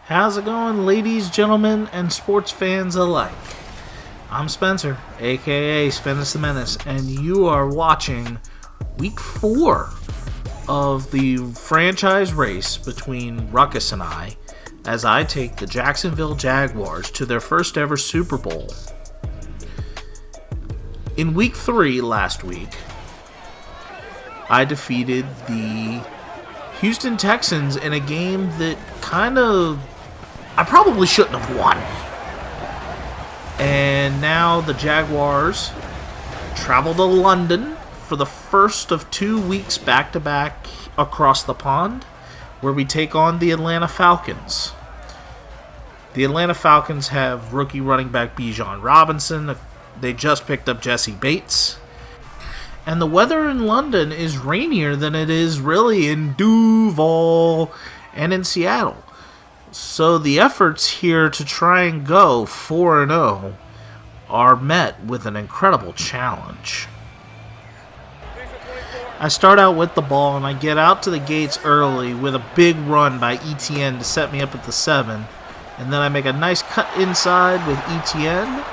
How's it going, ladies, gentlemen, and sports fans alike? I'm Spencer, aka Spenace the Menace, and you are watching Week 4 of the franchise race between Ruckus and I, as I take the Jacksonville Jaguars to their first ever Super Bowl. In Week 3 last week, I defeated the Houston Texans in a game that I probably shouldn't have won. And now the Jaguars travel to London for the first of 2 weeks back-to-back across the pond, where we take on the Atlanta Falcons. The Atlanta Falcons have rookie running back Bijan Robinson. They just picked up Jesse Bates. And the weather in London is rainier than it is really in Duval and in Seattle. So the efforts here to try and go 4-0 are met with an incredible challenge. I start out with the ball and I get out to the gates early with a big run by ETN to set me up at the 7. And then I make a nice cut inside with ETN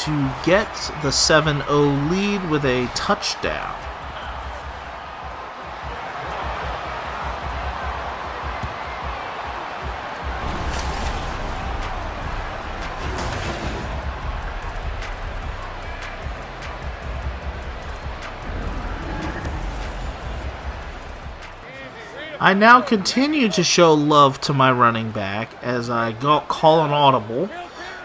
to get the 7-0 lead with a touchdown. I now continue to show love to my running back as I call an audible,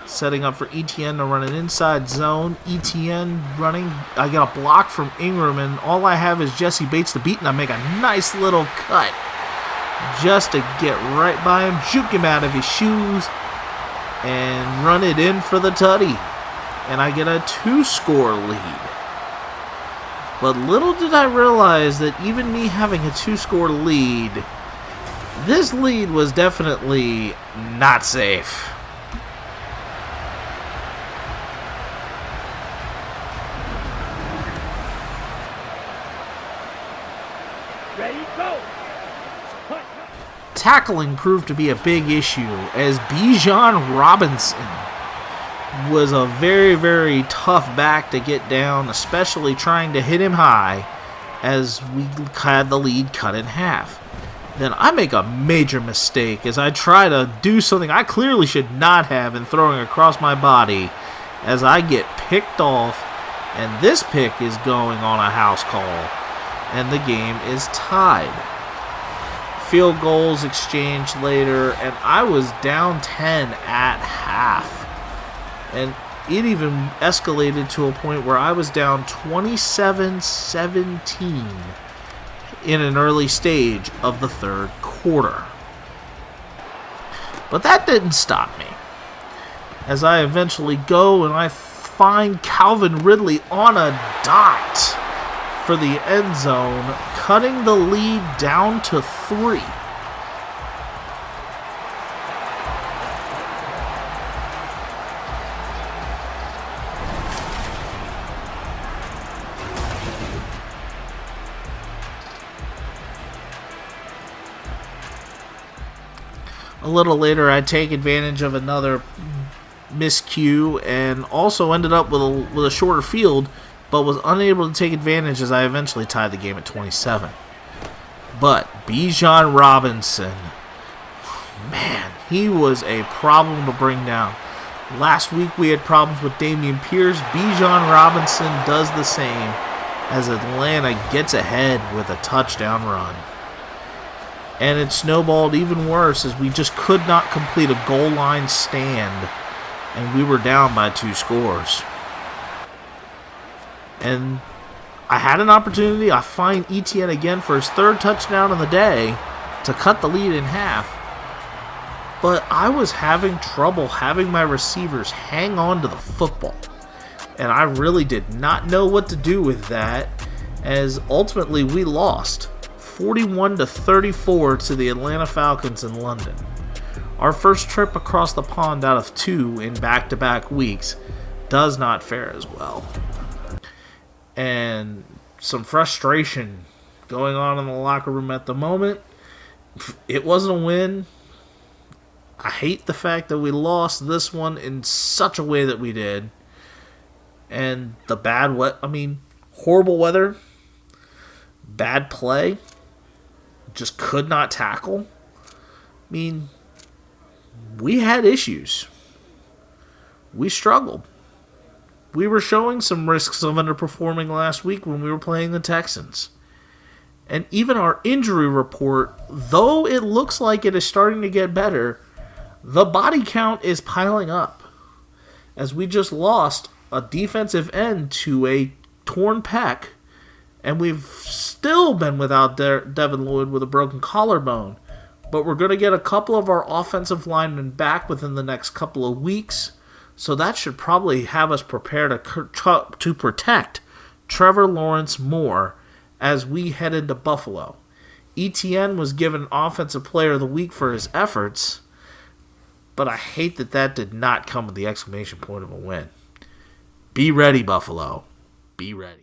setting up for ETN to run an inside zone. ETN running, I get a block from Ingram, and all I have is Jesse Bates to beat, and I make a nice little cut just to get right by him, juke him out of his shoes, and run it in for the tutty. And I get a 2-score lead. But little did I realize that even me having a 2-score lead, this lead was definitely not safe. Ready, go! Tackling proved to be a big issue as Bijan Robinson was a very, very tough back to get down, especially trying to hit him high as we had the lead cut in half. Then I make a major mistake as I try to do something I clearly should not have in throwing across my body as I get picked off, and this pick is going on a house call, and the game is tied. Field goals exchanged later, and I was down 10 at half. And it even escalated to a point where I was down 27-17 in an early stage of the third quarter. But that didn't stop me, as I eventually go and I find Calvin Ridley on a dot for the end zone, cutting the lead down to 3. A little later, I take advantage of another miscue and also ended up with a shorter field, but was unable to take advantage as I eventually tied the game at 27. But Bijan Robinson, man, he was a problem to bring down. Last week we had problems with Dameon Pierce. Bijan Robinson does the same as Atlanta gets ahead with a touchdown run. And it snowballed even worse as we just could not complete a goal line stand, and we were down by 2 scores. And I had an opportunity. I find ETN again for his 3rd touchdown of the day to cut the lead in half. But I was having trouble having my receivers hang on to the football. And I really did not know what to do with that, as ultimately we lost 41-34 to the Atlanta Falcons in London. Our first trip across the pond out of 2 in back-to-back weeks does not fare as well. And some frustration going on in the locker room at the moment. It wasn't a win. I hate the fact that we lost this one in such a way that we did. And the horrible weather, bad play, just could not tackle. We had issues. We struggled. We were showing some risks of underperforming last week when we were playing the Texans. And even our injury report, though it looks like it is starting to get better, the body count is piling up. As we just lost a defensive end to a torn pec, and we've still been without Devin Lloyd with a broken collarbone. But we're going to get a couple of our offensive linemen back within the next couple of weeks, so that should probably have us prepare to protect Trevor Lawrence more as we head into Buffalo. ETN was given Offensive Player of the Week for his efforts, but I hate that did not come with the exclamation point of a win. Be ready, Buffalo. Be ready.